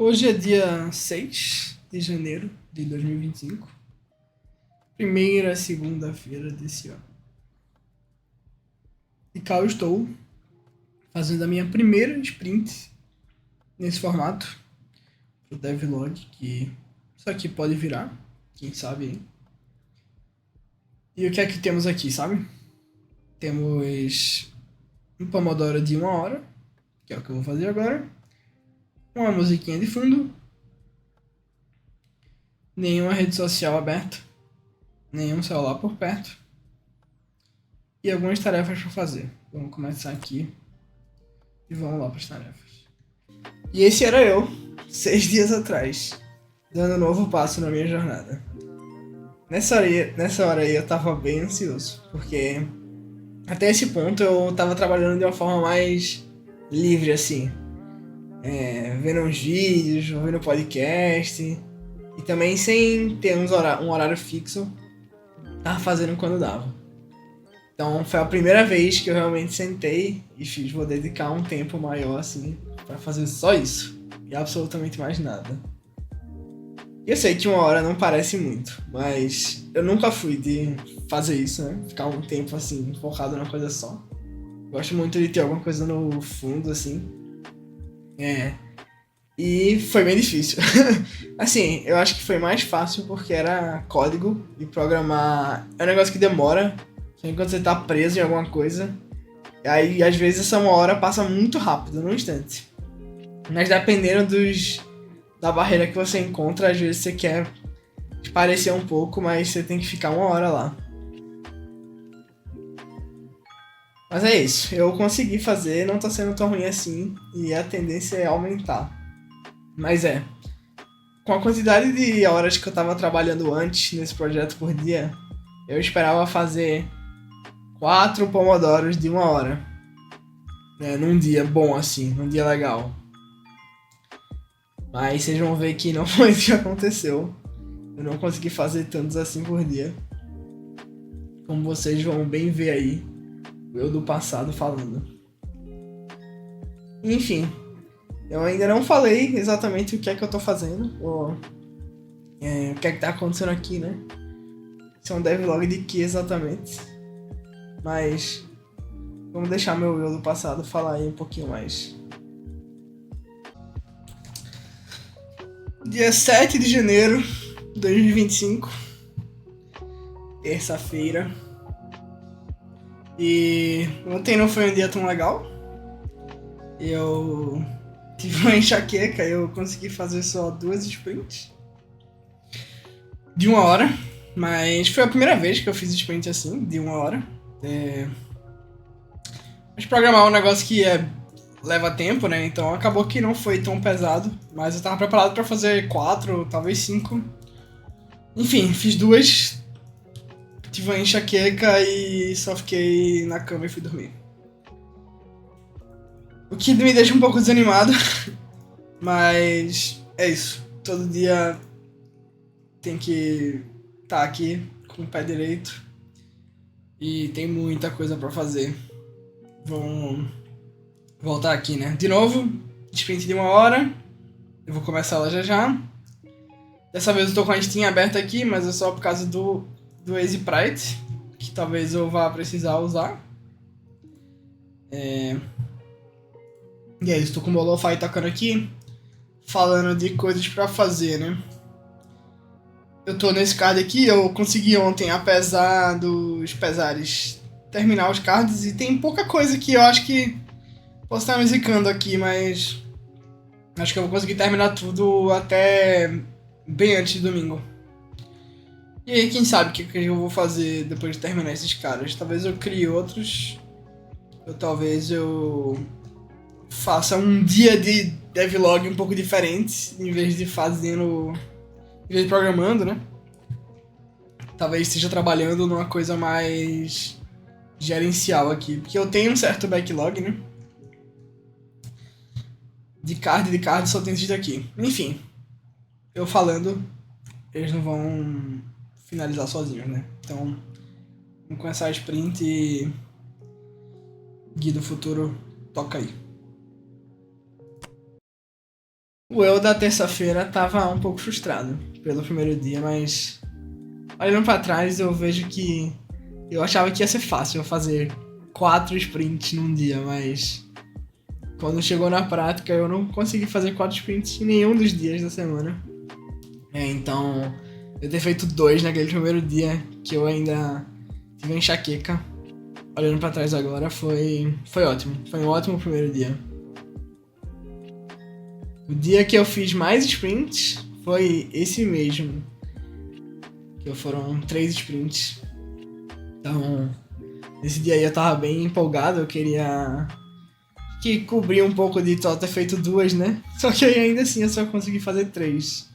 Hoje é dia 6 de janeiro de 2025, primeira segunda-feira desse ano. E cá eu estou fazendo a minha primeira sprint nesse formato, o devlog, que isso aqui pode virar, quem sabe aí. E o que é que temos aqui, sabe? Temos um Pomodoro de 1 hora, que é o que eu vou fazer agora, uma musiquinha de fundo, nenhuma rede social aberta, nenhum celular por perto e algumas tarefas para fazer. Vamos começar aqui e vamos lá para as tarefas. E esse era eu, 6 dias atrás, dando um novo passo na minha jornada. Nessa hora aí eu tava bem ansioso, porque até esse ponto eu tava trabalhando de uma forma mais livre, assim. Vendo uns vídeos, ouvindo podcast, e também sem ter um horário fixo, tava fazendo quando dava. Então foi a primeira vez que eu realmente sentei e fiz, vou dedicar um tempo maior assim pra fazer só isso e absolutamente mais nada. Eu sei que 1 hora não parece muito, mas eu nunca fui de fazer isso, né? Ficar um tempo assim focado numa coisa só. Gosto muito de ter alguma coisa no fundo assim. E foi bem difícil. Assim, eu acho que foi mais fácil porque era código e programar é um negócio que demora. Enquanto você tá preso em alguma coisa. E aí, às vezes, essa 1 hora passa muito rápido, num instante. Mas dependendo da barreira que você encontra, às vezes você quer parecer um pouco, mas você tem que ficar 1 hora lá. Mas é isso, eu consegui fazer, não tá sendo tão ruim assim, e a tendência é aumentar. Mas com a quantidade de horas que eu tava trabalhando antes nesse projeto por dia, eu esperava fazer 4 pomodoros de 1 hora, né, num dia bom assim, num dia legal. Mas vocês vão ver que não foi isso que aconteceu. Eu não consegui fazer tantos assim por dia. Como vocês vão bem ver aí, eu do passado falando. Enfim, eu ainda não falei exatamente o que é que eu tô fazendo, ou o que é que tá acontecendo aqui, né? Isso é um devlog de que exatamente. Mas vamos deixar meu eu do passado falar aí um pouquinho mais. Dia 7 de janeiro de 2025, terça-feira. E ontem não foi um dia tão legal. Eu tive uma enxaqueca e eu consegui fazer só 2 sprints de 1 hora. Mas foi a primeira vez que eu fiz sprint assim, de 1 hora. Mas programar é um negócio que leva tempo, né? Então acabou que não foi tão pesado. Mas eu tava preparado pra fazer 4, talvez 5. Enfim, fiz 2. Tive uma enxaqueca e só fiquei na cama e fui dormir. O que me deixa um pouco desanimado, mas é isso. Todo dia tem que estar aqui com o pé direito e tem muita coisa pra fazer. Vamos voltar aqui, né? De novo, sprint de 1 hora. Eu vou começar ela já já. Dessa vez eu tô com a Steam aberta aqui, mas é só por causa do Easy Prite, que talvez eu vá precisar usar. E é isso, tô com o Molofy tocando aqui, falando de coisas pra fazer, né? Eu tô nesse card aqui, eu consegui ontem, apesar dos pesares, terminar os cards e tem pouca coisa que eu acho que posso estar me zicando aqui, mas acho que eu vou conseguir terminar tudo até bem antes de domingo. E aí, quem sabe o que eu vou fazer depois de terminar esses caras? Talvez eu crie outros, ou talvez eu faça um dia de devlog um pouco diferente, em vez de programando, né? Talvez esteja trabalhando numa coisa mais gerencial aqui, porque eu tenho um certo backlog, né? De card só tem esses daqui. Enfim, eu falando, eles não vão finalizar sozinhos, né? Então, vamos começar a sprint e Guia do Futuro, toca aí. O eu da terça-feira tava um pouco frustrado pelo primeiro dia, mas olhando pra trás eu vejo que eu achava que ia ser fácil eu fazer 4 sprints num dia, mas quando chegou na prática eu não consegui fazer 4 sprints em nenhum dos dias da semana. Então eu ter feito 2 naquele primeiro dia que eu ainda tive enxaqueca, olhando pra trás agora, foi ótimo. Foi um ótimo primeiro dia. O dia que eu fiz mais sprints foi esse mesmo. Que foram 3 sprints. Então, nesse dia aí eu tava bem empolgado, eu queria que cobrir um pouco de só ter feito 2, né? Só que aí ainda assim eu só consegui fazer 3.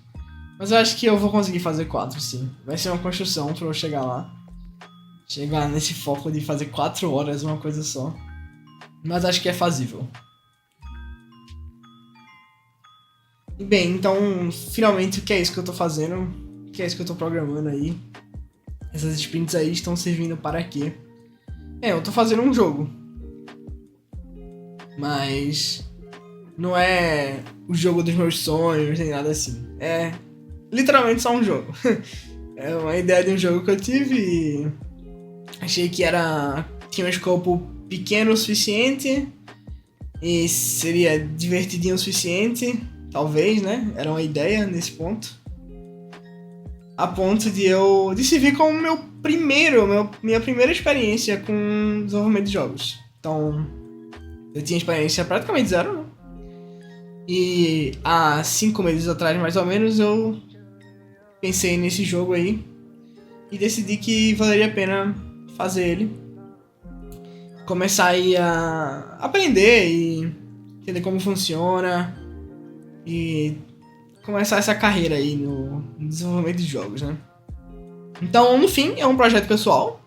Mas eu acho que eu vou conseguir fazer 4, sim. Vai ser uma construção pra eu chegar lá. Chegar nesse foco de fazer 4 horas, uma coisa só. Mas acho que é fazível. E bem, então, finalmente, o que é isso que eu tô fazendo? O que é isso que eu tô programando aí? Essas sprints aí estão servindo para quê? Eu tô fazendo um jogo. Mas não é o jogo dos meus sonhos, nem nada assim. É literalmente só um jogo. É uma ideia de um jogo que eu tive e achei que tinha um escopo pequeno o suficiente e seria divertidinho o suficiente, talvez, né? Era uma ideia nesse ponto. A ponto de se vir como minha primeira experiência com desenvolvimento de jogos. Então, eu tinha experiência praticamente zero, né? E há 5 meses atrás, mais ou menos, eu pensei nesse jogo aí e decidi que valeria a pena fazer ele. Começar aí a aprender e entender como funciona e começar essa carreira aí no desenvolvimento de jogos, né? Então, no fim, é um projeto pessoal,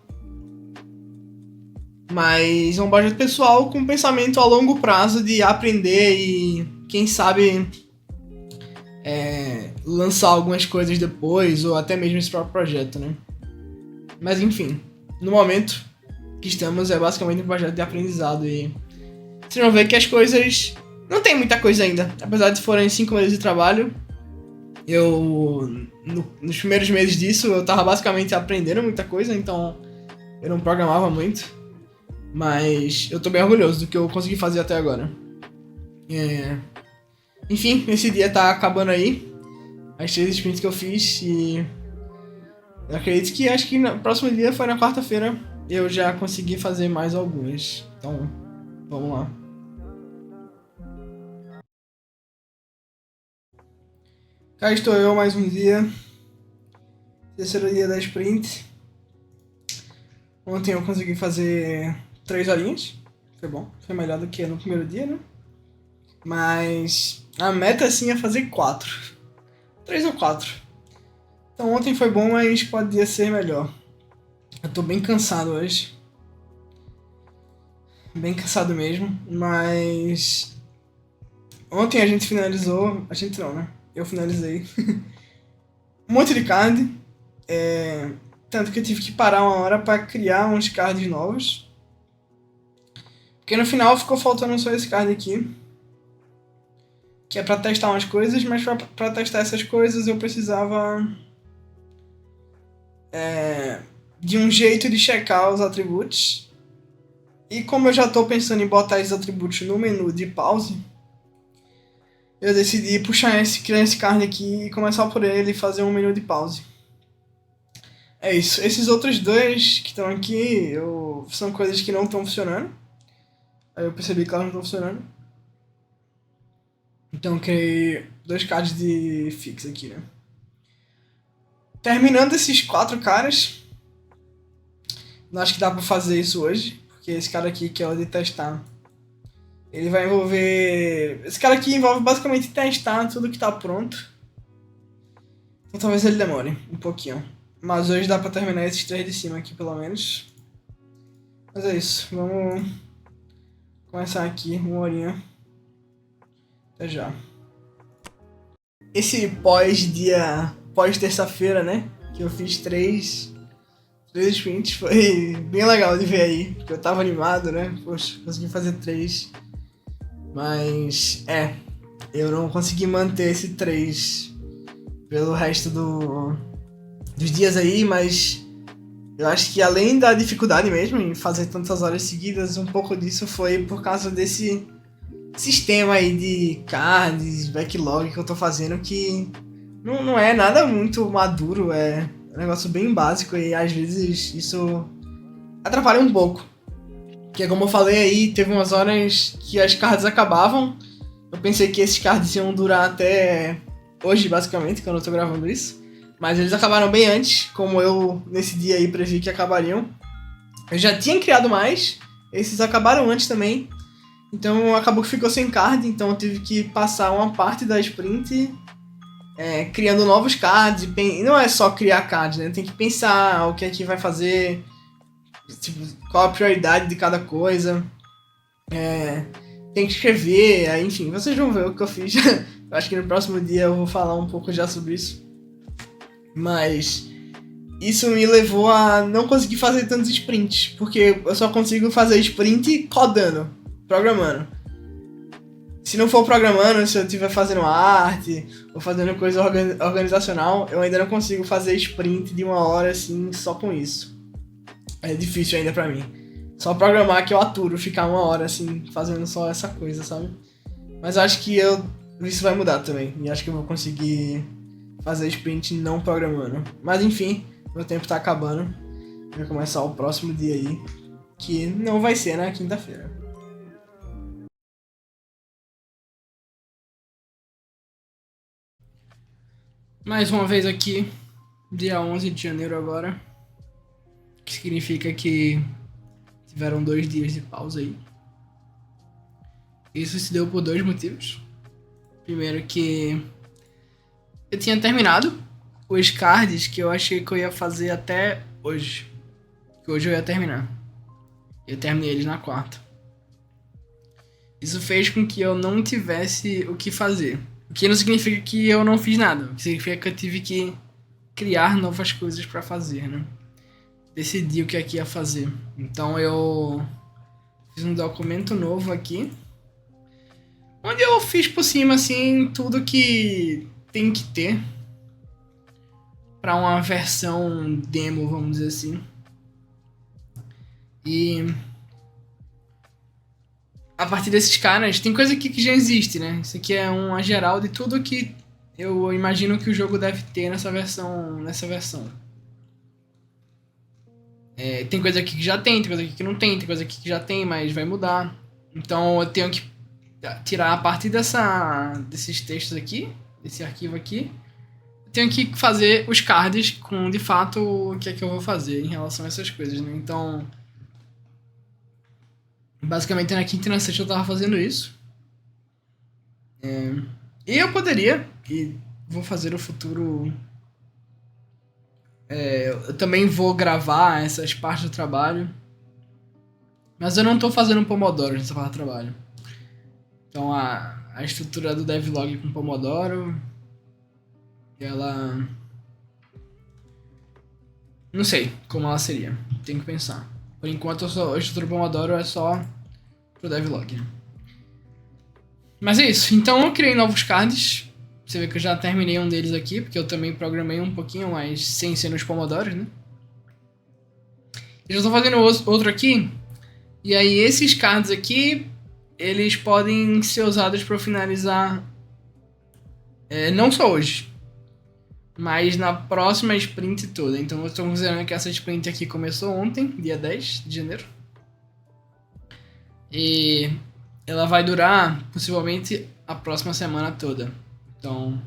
mas é um projeto pessoal com pensamento a longo prazo de aprender e, quem sabe, lançar algumas coisas depois, ou até mesmo esse próprio projeto, né? Mas enfim, no momento que estamos é basicamente um projeto de aprendizado e vocês vão ver que as coisas não tem muita coisa ainda, apesar de forem 5 meses de trabalho. Nos primeiros meses disso eu tava basicamente aprendendo muita coisa, então eu não programava muito, mas eu tô bem orgulhoso do que eu consegui fazer até agora. Enfim, esse dia tá acabando aí, as 3 sprints que eu fiz, e eu acredito que acho que no próximo dia foi na quarta-feira eu já consegui fazer mais algumas. Então, vamos lá. Cá estou eu mais um dia. Terceiro dia da sprint. Ontem eu consegui fazer 3 horinhas. Foi bom, foi melhor do que no primeiro dia, né? Mas a meta sim é fazer 4. 3 ou 4. Então ontem foi bom, mas podia ser melhor. Eu tô bem cansado hoje. Bem cansado mesmo, mas ontem a gente finalizou. A gente não, né? Eu finalizei um monte de card. Tanto que eu tive que parar uma hora pra criar uns cards novos. Porque no final ficou faltando só esse card aqui. Que é pra testar umas coisas, mas pra testar essas coisas eu precisava de um jeito de checar os atributos. E como eu já tô pensando em botar esses atributos no menu de pause, eu decidi criar esse card aqui e começar por ele e fazer um menu de pause. É isso. Esses outros dois que estão aqui são coisas que não estão funcionando. Aí eu percebi que elas não estão funcionando. Então eu criei 2 cards de fix aqui, né? Terminando esses 4 caras, não acho que dá pra fazer isso hoje, porque esse cara aqui, que é o de testar, ele vai envolver... Esse cara aqui envolve basicamente testar tudo que tá pronto. Então talvez ele demore um pouquinho. Mas hoje dá pra terminar esses 3 de cima aqui, pelo menos. Mas é isso, vamos começar aqui, 1 horinha. Até já. Esse pós-terça-feira, né? Que eu fiz 3 sprints, foi bem legal de ver aí. Porque eu tava animado, né? Poxa, consegui fazer 3. Mas, eu não consegui manter esse 3 pelo resto dos dias aí, mas eu acho que além da dificuldade mesmo em fazer tantas horas seguidas, um pouco disso foi por causa desse sistema aí de cards, backlog que eu tô fazendo, que não é nada muito maduro, é um negócio bem básico e às vezes isso atrapalha um pouco. Que como eu falei aí, teve umas horas que as cards acabavam. Eu pensei que esses cards iam durar até hoje, basicamente, quando eu tô gravando isso. Mas eles acabaram bem antes, como eu nesse dia aí previ que acabariam. Eu já tinha criado mais, esses acabaram antes também. Então acabou que ficou sem card, então eu tive que passar uma parte da sprint criando novos cards. E não é só criar cards, né? Tem que pensar o que é que vai fazer, tipo, qual a prioridade de cada coisa. Tem que escrever, enfim, vocês vão ver o que eu fiz. Eu acho que no próximo dia eu vou falar um pouco já sobre isso. Mas isso me levou a não conseguir fazer tantos sprints, porque eu só consigo fazer sprint codando, programando. Se não for programando, se eu estiver fazendo arte ou fazendo coisa organizacional, eu ainda não consigo fazer sprint de 1 hora assim, só com isso. É difícil ainda pra mim. Só programar que eu aturo ficar 1 hora assim, fazendo só essa coisa, sabe? Mas eu acho que isso vai mudar também. E acho que eu vou conseguir fazer sprint não programando. Mas enfim, meu tempo tá acabando. Vai começar o próximo dia aí, que não vai ser na quinta-feira. Mais uma vez aqui, dia 11 de janeiro agora. Que significa que tiveram 2 dias de pausa aí. Isso se deu por 2 motivos. Primeiro que eu tinha terminado os cards que eu achei que eu ia fazer até hoje. Que hoje eu ia terminar. Eu terminei eles na quarta. Isso fez com que eu não tivesse o que fazer. O que não significa que eu não fiz nada. O que significa que eu tive que criar novas coisas pra fazer, né? Decidi o que é que ia fazer. Então eu fiz um documento novo aqui, onde eu fiz por cima, assim, tudo que tem que ter para uma versão demo, vamos dizer assim. E a partir desses caras, tem coisa aqui que já existe, né? Isso aqui é uma geral de tudo que eu imagino que o jogo deve ter nessa versão. Tem coisa aqui que já tem coisa aqui que não tem coisa aqui que já tem, mas vai mudar. Então eu tenho que tirar a partir desses textos aqui, desse arquivo aqui. Eu tenho que fazer os cards com, de fato, o que é que eu vou fazer em relação a essas coisas, né? Então, basicamente na quinta e na sexta eu tava fazendo isso. E eu poderia, e vou fazer no futuro... eu também vou gravar essas partes do trabalho. Mas eu não tô fazendo Pomodoro nessa parte do trabalho. Então a estrutura do devlog com Pomodoro, ela... não sei como ela seria. Tenho que pensar. Por enquanto a estrutura Pomodoro é só pro devlog. Mas é isso. Então eu criei novos cards. Você vê que eu já terminei um deles aqui, porque eu também programei um pouquinho, mas sem ser nos Pomodoros, né? Eu já estou fazendo outro aqui. E aí esses cards aqui, eles podem ser usados para finalizar não só hoje, mas na próxima sprint toda. Então eu estou considerando que essa sprint aqui começou ontem, dia 10 de janeiro. E ela vai durar possivelmente a próxima semana toda. Então,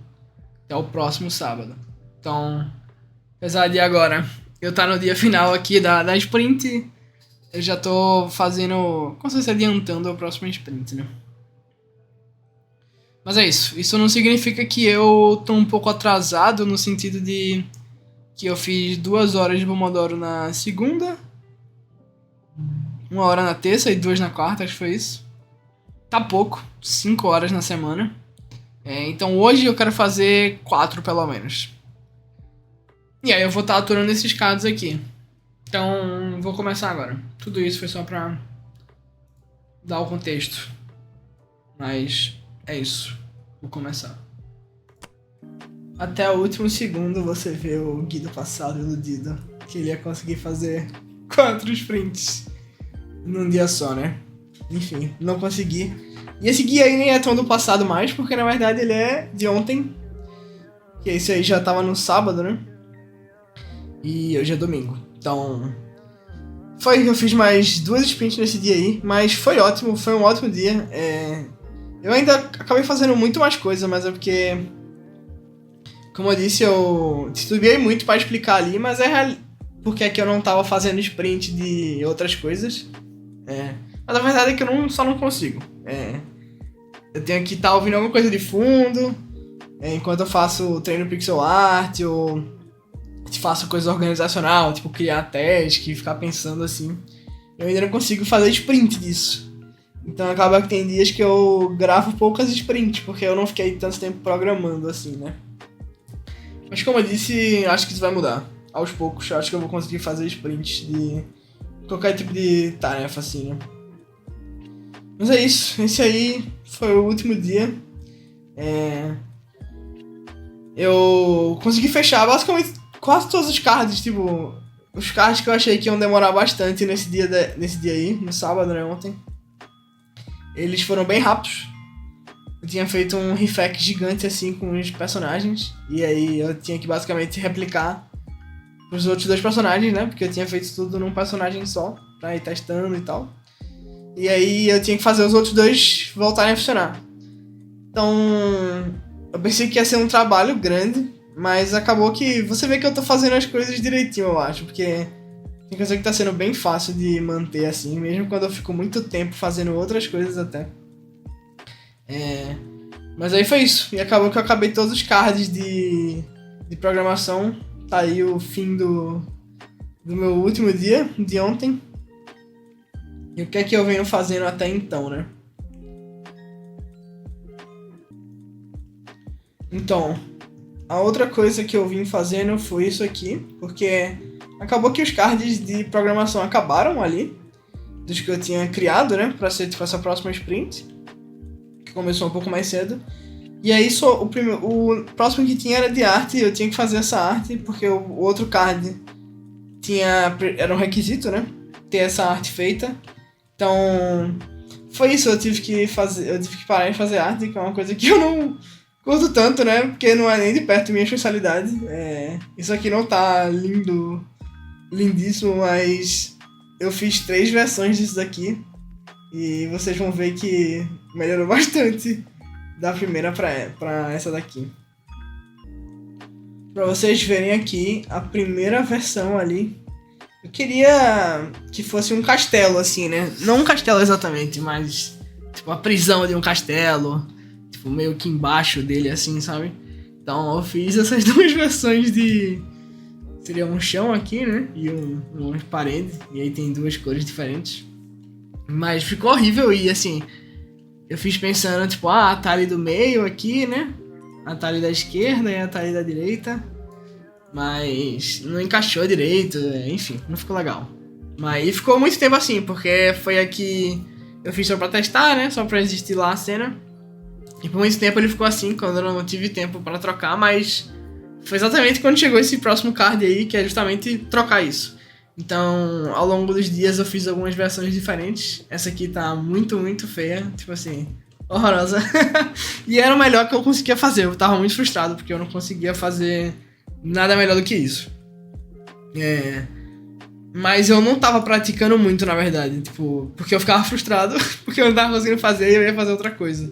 até o próximo sábado. Então, apesar de agora eu estar no dia final aqui da sprint, eu já tô fazendo, como se fosse adiantando a próxima sprint, né? Mas é isso. Isso não significa que eu tô um pouco atrasado no sentido de que eu fiz 2 horas de Pomodoro na segunda, 1 hora na terça e 2 na quarta, acho que foi isso. Tá pouco, 5 horas na semana. Então hoje eu quero fazer 4 pelo menos. E aí eu vou estar aturando esses cards aqui. Então vou começar agora. Tudo isso foi só pra dar o contexto. Mas é isso. Vou começar. Até o último segundo você vê o Guido passado iludido. Que ele ia conseguir fazer 4 sprints num dia só, né? Enfim, não consegui. E esse guia aí nem é tão do passado mais, porque na verdade ele é de ontem. Que esse aí já tava no sábado, né? E hoje é domingo. Então... eu fiz mais 2 sprints nesse dia aí, mas foi ótimo, foi um ótimo dia. Eu ainda acabei fazendo muito mais coisa, mas é porque... Como eu disse, eu titubeei muito pra explicar ali, mas é porque é que eu não tava fazendo sprint de outras coisas. Mas a verdade é que eu só não consigo. Eu tenho que estar ouvindo alguma coisa de fundo, enquanto eu faço treino pixel art, ou faço coisa organizacional, tipo criar task, ficar pensando assim. Eu ainda não consigo fazer sprint disso. Então acaba que tem dias que eu gravo poucas sprints, porque eu não fiquei tanto tempo programando assim, né? Mas como eu disse, acho que isso vai mudar. Aos poucos, eu acho que eu vou conseguir fazer sprints de qualquer tipo de tarefa, assim, né? Mas é isso. Esse aí foi o último dia. Eu consegui fechar basicamente quase todos os cards, tipo... Os cards que eu achei que iam demorar bastante nesse dia aí, no sábado, né, ontem. Eles foram bem rápidos. Eu tinha feito um refac gigante assim com os personagens. E aí eu tinha que basicamente replicar os outros 2 personagens, né? Porque eu tinha feito tudo num personagem só, pra ir testando e tal. E aí eu tinha que fazer os outros 2 voltarem a funcionar. Então, eu pensei que ia ser um trabalho grande, mas acabou que você vê que eu tô fazendo as coisas direitinho, eu acho. Porque tem coisa que tá sendo bem fácil de manter assim, mesmo quando eu fico muito tempo fazendo outras coisas até. Mas aí foi isso. E acabou que eu acabei todos os cards de programação. Tá aí o fim do meu último dia, de ontem. E o que é que eu venho fazendo até então, né? Então, a outra coisa que eu vim fazendo foi isso aqui. Porque acabou que os cards de programação acabaram ali. Dos que eu tinha criado, né? Pra ser tipo essa próxima sprint. Que começou um pouco mais cedo. E aí o próximo que tinha era de arte, eu tinha que fazer essa arte, porque o outro card era um requisito, né? Ter essa arte feita. Então, foi isso, eu tive que parar de fazer arte, que é uma coisa que eu não curto tanto, né? Porque não é nem de perto minha especialidade. Isso aqui não tá lindíssimo, mas eu fiz 3 versões disso daqui. E vocês vão ver que melhorou bastante da primeira pra essa daqui. Pra vocês verem aqui, a primeira versão ali. Eu queria que fosse um castelo, assim, né? Não um castelo exatamente, mas tipo a prisão de um castelo. Tipo, meio que embaixo dele, assim, sabe? Então eu fiz essas 2 versões de... Seria um chão aqui, né? E uma parede. E aí tem 2 cores diferentes. Mas ficou horrível e, assim, eu fiz pensando, tipo, a Atari do meio aqui, né? A Atari da esquerda e a Atari da direita. Mas não encaixou direito, enfim, não ficou legal. Mas ficou muito tempo assim, porque foi aqui eu fiz só pra testar, né? Só pra existir lá a cena. E por muito tempo ele ficou assim, quando eu não tive tempo pra trocar, mas foi exatamente quando chegou esse próximo card aí, que é justamente trocar isso. Então, ao longo dos dias eu fiz algumas versões diferentes. Essa aqui tá muito, muito feia. Tipo assim, horrorosa. E era o melhor que eu conseguia fazer. Eu tava muito frustrado, porque eu não conseguia fazer nada melhor do que isso. Mas eu não tava praticando muito, na verdade. Tipo, porque eu ficava frustrado, porque eu não tava conseguindo fazer e eu ia fazer outra coisa.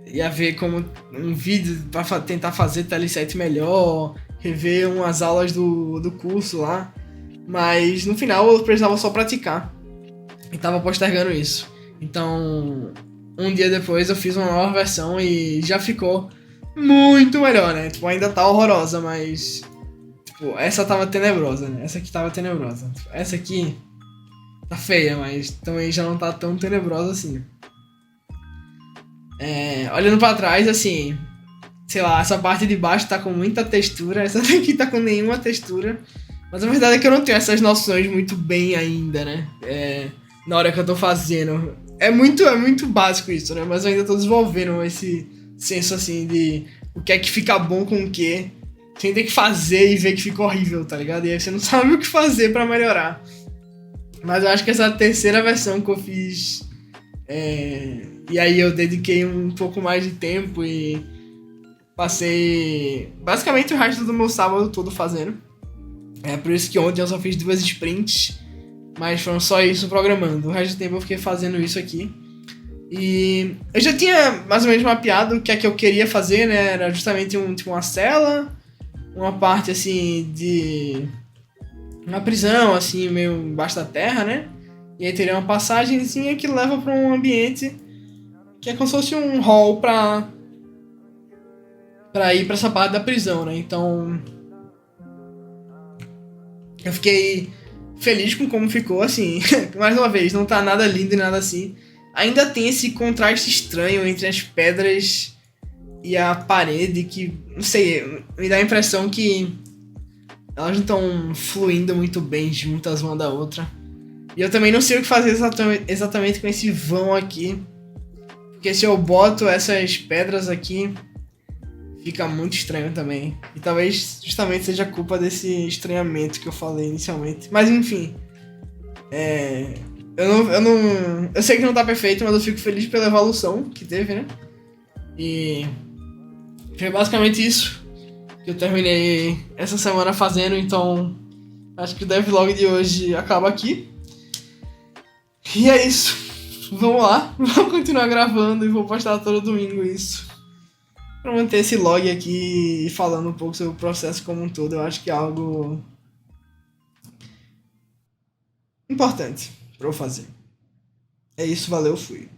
Ia ver como um vídeo pra tentar fazer TL7 melhor, rever umas aulas do curso lá. Mas no final eu precisava só praticar. E tava postergando isso. Então, um dia depois eu fiz uma nova versão e já ficou muito melhor, né? Tipo, ainda tá horrorosa, mas... Tipo, essa tava tenebrosa, né? Essa aqui tava tenebrosa. Tipo, essa aqui tá feia, mas também já não tá tão tenebrosa assim. Olhando pra trás, assim... Sei lá, essa parte de baixo tá com muita textura, essa daqui tá com nenhuma textura. Mas a verdade é que eu não tenho essas noções muito bem ainda, né? Na hora que eu tô fazendo. é muito básico isso, né? Mas eu ainda tô desenvolvendo esse senso, assim, de o que é que fica bom com o quê. Sem ter que fazer e ver que fica horrível, tá ligado? E aí você não sabe o que fazer pra melhorar. Mas eu acho que essa terceira versão que eu fiz... E aí eu dediquei um pouco mais de tempo e passei basicamente o resto do meu sábado todo fazendo. É por isso que ontem eu só fiz 2 sprints, mas foram só isso programando. O resto do tempo eu fiquei fazendo isso aqui. E eu já tinha mais ou menos mapeado o que é que eu queria fazer, né? Era justamente uma cela, uma parte assim de uma prisão, assim, meio embaixo da terra, né? E aí teria uma passagemzinha que leva pra um ambiente que é como se fosse um hall pra ir pra essa parte da prisão, né? Então eu fiquei feliz com como ficou, assim. Mais uma vez, não tá nada lindo e nada assim. Ainda tem esse contraste estranho entre as pedras e a parede que, não sei, me dá a impressão que elas não estão fluindo muito bem juntas uma da outra. E eu também não sei o que fazer exatamente com esse vão aqui. Porque se eu boto essas pedras aqui, fica muito estranho também. E talvez justamente seja culpa desse estranhamento que eu falei inicialmente. Mas enfim. Eu sei que não tá perfeito, mas eu fico feliz pela evolução que teve, né? E foi basicamente isso que eu terminei essa semana fazendo, então acho que o devlog de hoje acaba aqui. E é isso. Vamos lá, vou continuar gravando e vou postar todo domingo isso. Pra manter esse log aqui e falando um pouco sobre o processo como um todo, eu acho que é algo importante pra eu fazer. É isso, valeu, fui.